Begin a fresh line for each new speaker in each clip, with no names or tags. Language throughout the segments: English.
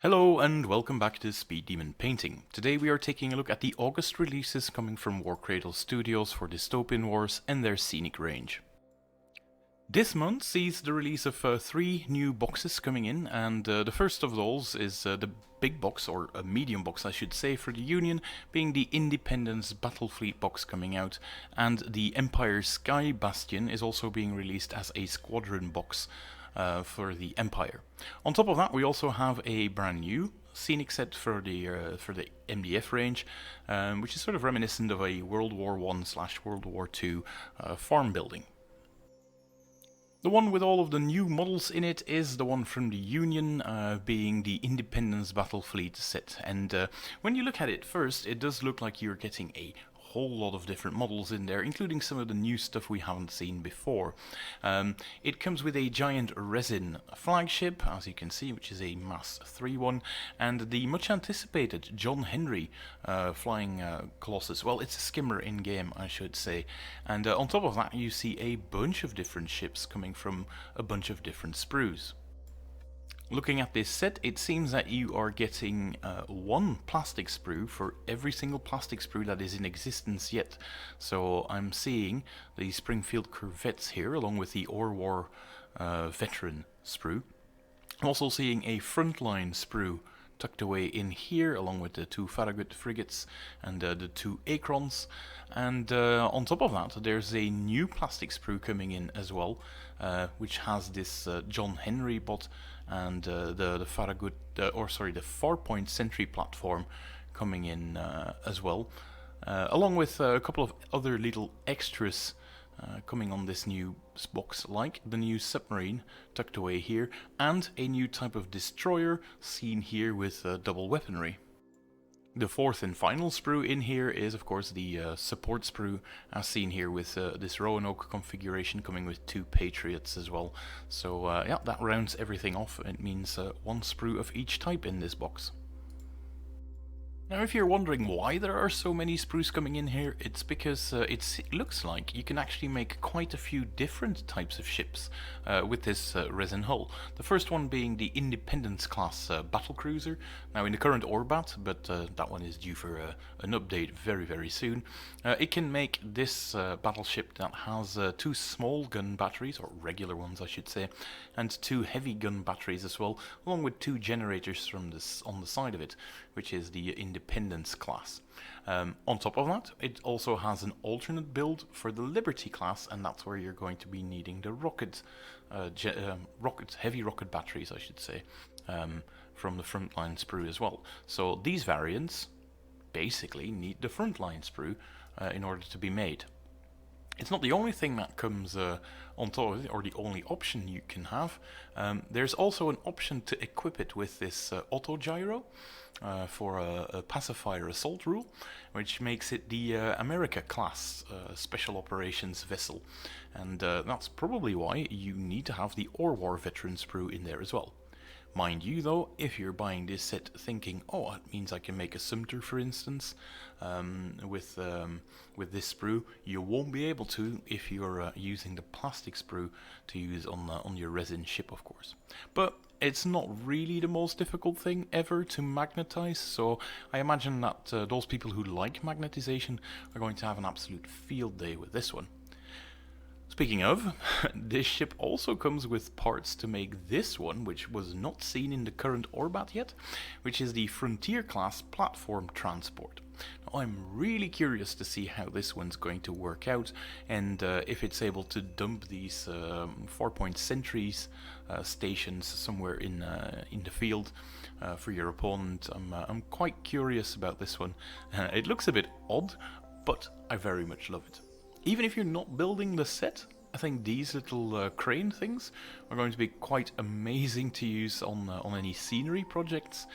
Hello and welcome back to Speed Demon Painting. Today we are taking a look at the August releases coming from Warcradle Studios for Dystopian Wars and their scenic range. This month sees the release of 3 new boxes coming in, and the first of those is the big box, or a medium box I should say, for the Union, being the Independence Battlefleet box coming out, and the Empire Sky Bastion is also being released as a squadron box for the Empire. On top of that, we also have a brand new scenic set for the MDF range, which is sort of reminiscent of a World War I/World War II farm building. The one with all of the new models in it is the one from the Union, being the Independence Battlefleet set. And when you look at it first, it does look like you're getting a whole lot of different models in there, including some of the new stuff we haven't seen before. It comes with a giant resin flagship, as you can see, which is a Mass 3 one, and the much anticipated John Henry flying colossus. Well, it's a skimmer in game, I should say. And on top of that, you see a bunch of different ships coming from a bunch of different sprues. Looking at this set, it seems that you are getting one plastic sprue for every single plastic sprue that is in existence yet. So I'm seeing the Springfield Corvettes here, along with the War veteran sprue. I'm also seeing a frontline sprue tucked away in here, along with the 2 Farragut frigates and the 2 Acrons. And on top of that, there's a new plastic sprue coming in as well, which has this John Henry bot and the Farragut, the 4-point sentry platform coming in as well, along with a couple of other little extras coming on this new box, like the new submarine tucked away here, and a new type of destroyer seen here with double weaponry. The 4th and final sprue in here is of course the support sprue, as seen here with this Roanoke configuration coming with 2 Patriots as well. So yeah, that rounds everything off. It means 1 sprue of each type in this box. Now, if you're wondering why there are so many sprues coming in here, it's because it looks like you can actually make quite a few different types of ships with this resin hull. The first one being the Independence class battlecruiser, now in the current Orbat, but that one is due for an update very, very soon. It can make this battleship that has 2 small gun batteries, or regular ones I should say, and 2 heavy gun batteries as well, along with 2 generators from this on the side of it, which is the Independence class. On top of that, it also has an alternate build for the Liberty class, and that's where you're going to be needing the heavy rocket batteries, I should say, from the frontline sprue as well. So these variants basically need the frontline sprue in order to be made. It's not the only thing that comes on top of it, or the only option you can have. There's also an option to equip it with this auto-gyro for a pacifier assault rule, which makes it the America class special operations vessel. And that's probably why you need to have the War veteran sprue in there as well. Mind you though, if you're buying this set thinking, oh, it means I can make a Sumter for instance, with this sprue, you won't be able to if you're using the plastic sprue to use on your resin ship, of course. But it's not really the most difficult thing ever to magnetize, so I imagine that those people who like magnetization are going to have an absolute field day with this one. Speaking of, this ship also comes with parts to make this one, which was not seen in the current Orbat yet, which is the Frontier class platform transport. Now, I'm really curious to see how this one's going to work out, and if it's able to dump these 4-point sentries stations somewhere in the field for your opponent. I'm quite curious about this one. It looks a bit odd, but I very much love it. Even if you're not building the set, I think these little crane things are going to be quite amazing to use on any scenery projects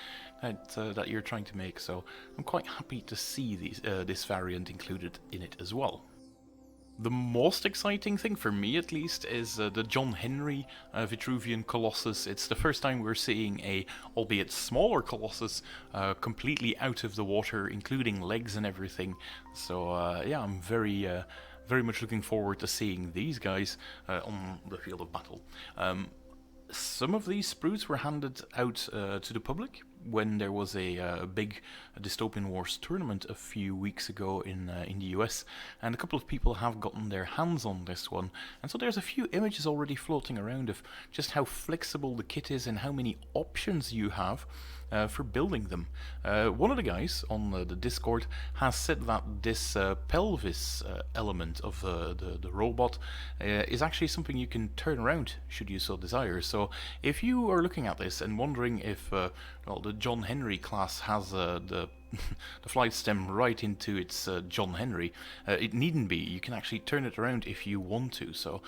that you're trying to make. So I'm quite happy to see this variant included in it as well. The most exciting thing, for me at least, is the John Henry Vitruvian Colossus. It's the first time we're seeing a, albeit smaller Colossus, completely out of the water, including legs and everything. So yeah, I'm very much looking forward to seeing these guys on the field of battle. Some of these sprues were handed out to the public when there was a big Dystopian Wars tournament a few weeks ago in the US, and a couple of people have gotten their hands on this one, and so there's a few images already floating around of just how flexible the kit is and how many options you have for building them. One of the guys on the Discord has said that this pelvis element of the robot is actually something you can turn around should you so desire. So if you are looking at this and wondering if well, the John Henry class has the the flight stem right into its John Henry, it needn't be. You can actually turn it around if you want to, so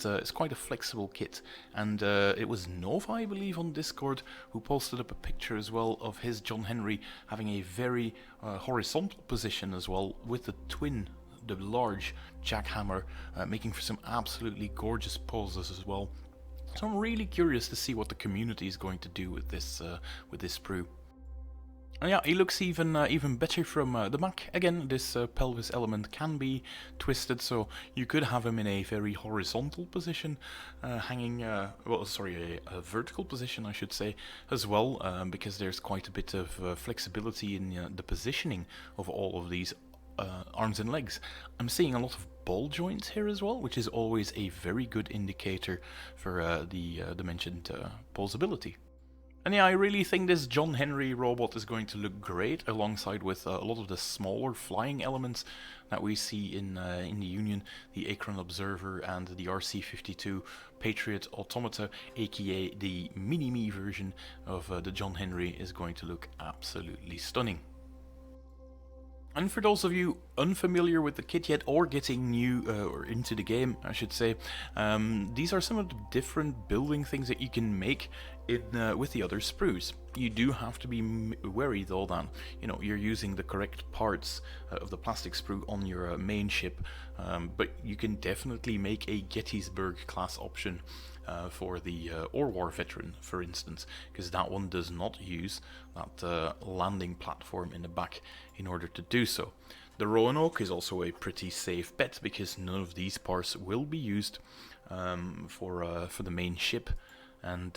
it's quite a flexible kit. And it was Nova, I believe, on Discord who posted up a picture as well of his John Henry having a very horizontal position as well, with the large jackhammer, making for some absolutely gorgeous poses as well. So I'm really curious to see what the community is going to do with this sprue. And yeah, he looks even better from the back. Again, this pelvis element can be twisted, so you could have him in a very horizontal position, hanging, a vertical position, I should say, as well, because there's quite a bit of flexibility in the positioning of all of these arms and legs. I'm seeing a lot of ball joints here as well, which is always a very good indicator for the mentioned posability. And yeah, I really think this John Henry robot is going to look great alongside with a lot of the smaller flying elements that we see in the Union, the Akron Observer and the RC-52 Patriot Automata, aka the mini-me version of the John Henry, is going to look absolutely stunning. And for those of you unfamiliar with the kit yet, or getting new or into the game, I should say, these are some of the different building things that you can make with the other sprues. You do have to be wary though that you're using the correct parts of the plastic sprue on your main ship, but you can definitely make a Gettysburg class option for the Ore War veteran, for instance, because that one does not use that landing platform in the back in order to do so. The Roanoke is also a pretty safe bet because none of these parts will be used for the main ship, and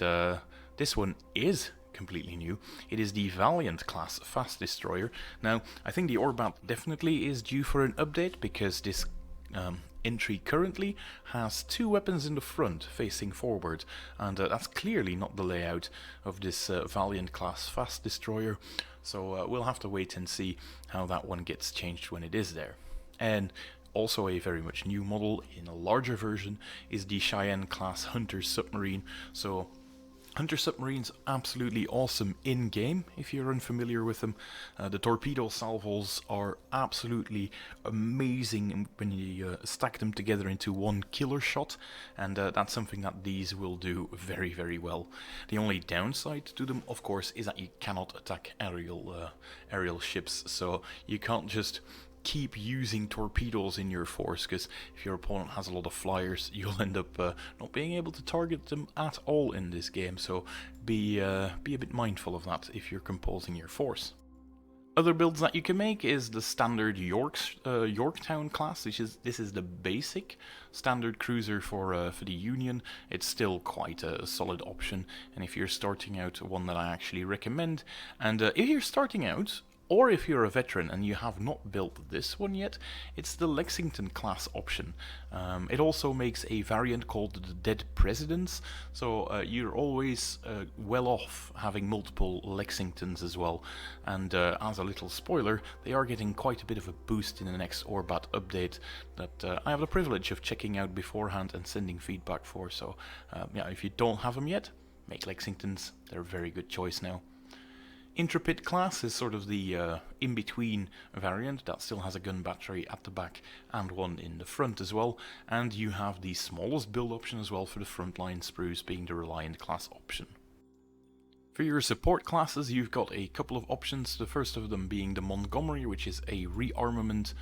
this one is completely new. It is the Valiant class fast destroyer. Now, I think the Orbat definitely is due for an update because this entry currently has two weapons in the front facing forward, and that's clearly not the layout of this Valiant class fast destroyer, so we'll have to wait and see how that one gets changed when it is there. And also a very much new model in a larger version is the Cheyenne class Hunter submarine. So Hunter submarines absolutely awesome in-game if you're unfamiliar with them. The torpedo salvos are absolutely amazing when you stack them together into one killer shot, and that's something that these will do very, very well. The only downside to them, of course, is that you cannot attack aerial ships, so you can't just keep using torpedoes in your force, because if your opponent has a lot of flyers, you'll end up not being able to target them at all in this game, so be a bit mindful of that if you're composing your force. Other builds that you can make is the standard Yorktown class. This is the basic standard cruiser for the Union. It's still quite a solid option, and if you're starting out, one that I actually recommend. And if you're starting out, or if you're a veteran and you have not built this one yet, it's the Lexington class option. It also makes a variant called the Dead Presidents, so you're always well off having multiple Lexingtons as well. And as a little spoiler, they are getting quite a bit of a boost in the next Orbat update that I have the privilege of checking out beforehand and sending feedback for. So yeah, if you don't have them yet, make Lexingtons. They're a very good choice now. Intrepid class is sort of the in-between variant that still has a gun battery at the back and one in the front as well, and you have the smallest build option as well for the frontline sprues, being the Reliant class option. For your support classes, you've got a couple of options, the first of them being the Montgomery, which is a rearmament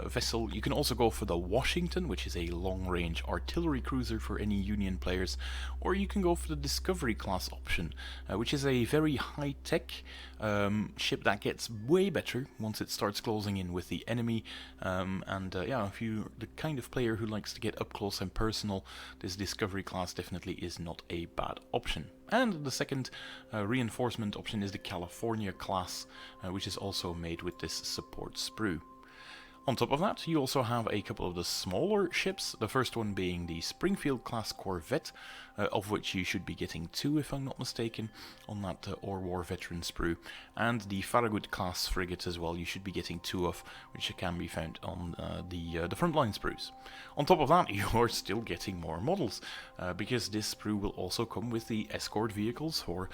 vessel. You can also go for the Washington, which is a long-range artillery cruiser for any Union players, or you can go for the Discovery class option, which is a very high-tech ship that gets way better once it starts closing in with the enemy, yeah, if you're the kind of player who likes to get up close and personal, this Discovery class definitely is not a bad option. And the second reinforcement option is the California class, which is also made with this support sprue. On top of that, you also have a couple of the smaller ships, the first one being the Springfield-class corvette, of which you should be getting 2 if I'm not mistaken, on that Ore War veteran sprue, and the Farragut-class frigate as well, you should be getting 2 of, which can be found on the frontline sprues. On top of that, you are still getting more models, because this sprue will also come with the escort vehicles for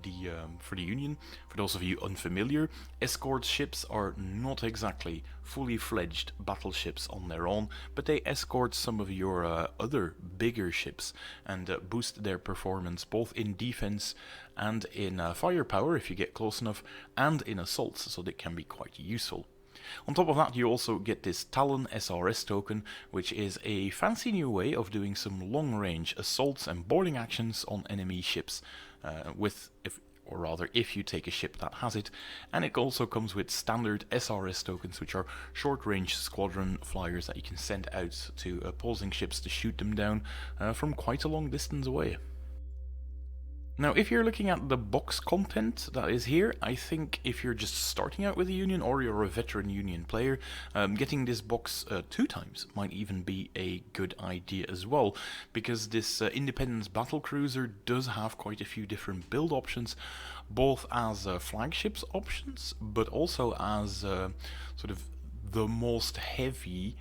the Union. For those of you unfamiliar, escort ships are not exactly fully fledged battleships on their own, but they escort some of your other bigger ships and boost their performance both in defense and in firepower if you get close enough, and in assaults, so they can be quite useful. On top of that, you also get this Talon SRS token, which is a fancy new way of doing some long-range assaults and boarding actions on enemy ships, if you take a ship that has it. And it also comes with standard SRS tokens, which are short-range squadron flyers that you can send out to opposing ships to shoot them down from quite a long distance away. Now, if you're looking at the box content that is here, I think if you're just starting out with the Union or you're a veteran Union player, getting this box 2 times might even be a good idea as well, because this Independence Battlecruiser does have quite a few different build options, both as flagships options, but also as sort of the most heavy,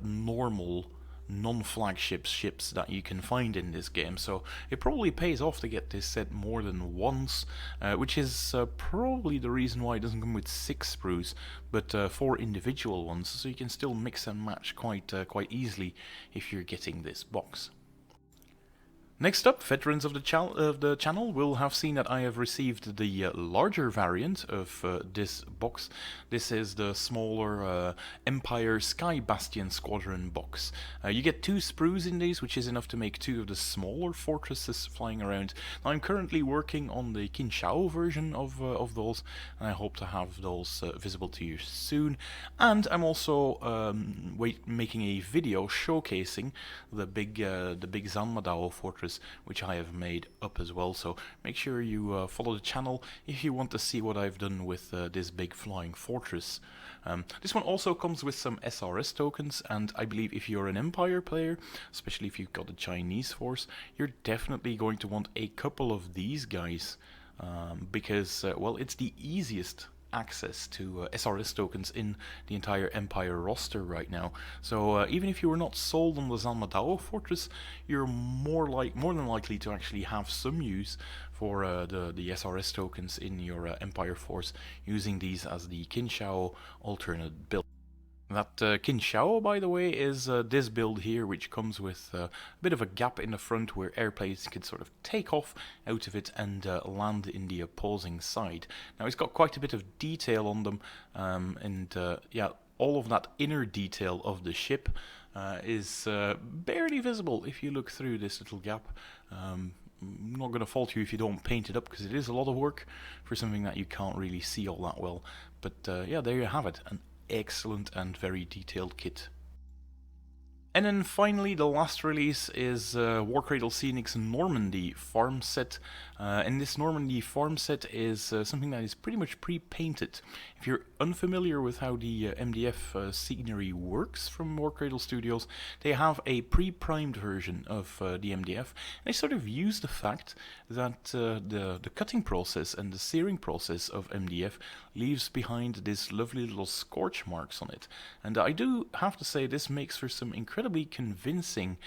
normal non-flagship ships that you can find in this game, so it probably pays off to get this set more than once, which is probably the reason why it doesn't come with 6 sprues, but 4 individual ones, so you can still mix and match quite easily if you're getting this box. Next up, veterans of the channel will have seen that I have received the larger variant of this box. This is the smaller Empire Sky Bastion Squadron box. You get 2 sprues in these, which is enough to make 2 of the smaller fortresses flying around. Now, I'm currently working on the Kinshao version of those, and I hope to have those visible to you soon. And I'm also making a video showcasing the big Zanmadao fortress, which I have made up as well, so make sure you follow the channel if you want to see what I've done with this big flying fortress. This one also comes with some SRS tokens, and I believe if you're an Empire player, especially if you've got a Chinese force, you're definitely going to want a couple of these guys, because, well, it's the easiest access to SRS tokens in the entire Empire roster right now. So even if you were not sold on the Zanmadao fortress, you're more than likely to actually have some use for the SRS tokens in your Empire force, using these as the Kinshao alternate build. That Kinshao, by the way, is this build here, which comes with a bit of a gap in the front where airplanes can sort of take off out of it and land in the opposing side. Now, it's got quite a bit of detail on them, yeah, all of that inner detail of the ship is barely visible if you look through this little gap. I'm not going to fault you if you don't paint it up, because it is a lot of work for something that you can't really see all that well. But yeah, there you have it. An excellent and very detailed kit. And then finally, the last release is Warcradle Scenic's Normandy farm set. And this Normandy farm set is something that is pretty much pre-painted. If you're unfamiliar with how the MDF scenery works from Warcradle Studios, they have a pre-primed version of the MDF. And they sort of use the fact that the cutting process and the searing process of MDF leaves behind this lovely little scorch marks on it. And I do have to say, this makes for some incredibly convincing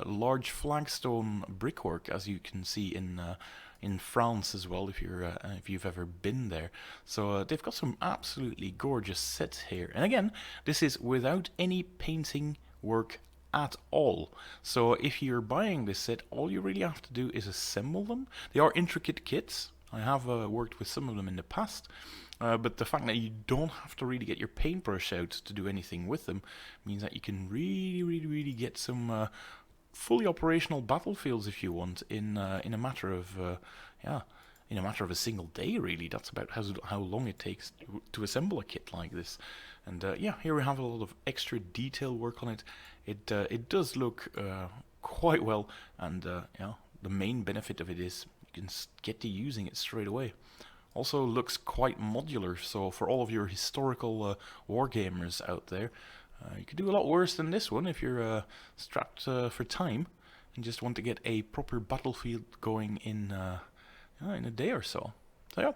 large flagstone brickwork, as you can see in France as well, if you've ever been there. So they've got some absolutely gorgeous sets here. And again, this is without any painting work at all. So if you're buying this set, all you really have to do is assemble them. They are intricate kits. I have worked with some of them in the past, but the fact that you don't have to really get your paintbrush out to do anything with them means that you can really get some fully operational battlefields if you want in a matter of in a matter of a single day. Really, that's about how long it takes to assemble a kit like this. And yeah, here we have a lot of extra detail work on it. It does look quite well, and yeah, the main benefit of it is you can get to using it straight away. Also looks quite modular, so for all of your historical wargamers out there, you could do a lot worse than this one if you're strapped for time and just want to get a proper battlefield going in a day or so. So yeah,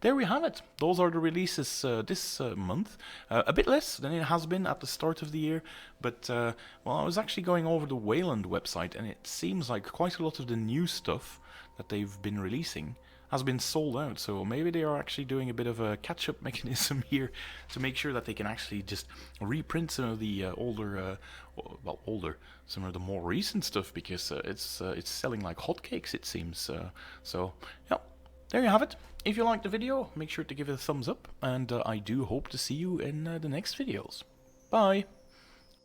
there we have it. Those are the releases this month. A bit less than it has been at the start of the year, but well, I was actually going over the Wayland website, and it seems like quite a lot of the new stuff that they've been releasing has been sold out, so maybe they are actually doing a bit of a catch-up mechanism here to make sure that they can actually just reprint some of the some of the more recent stuff, because it's selling like hotcakes, it seems. So yeah, there you have it. If you liked the video, make sure to give it a thumbs up, and I do hope to see you in the next videos. Bye!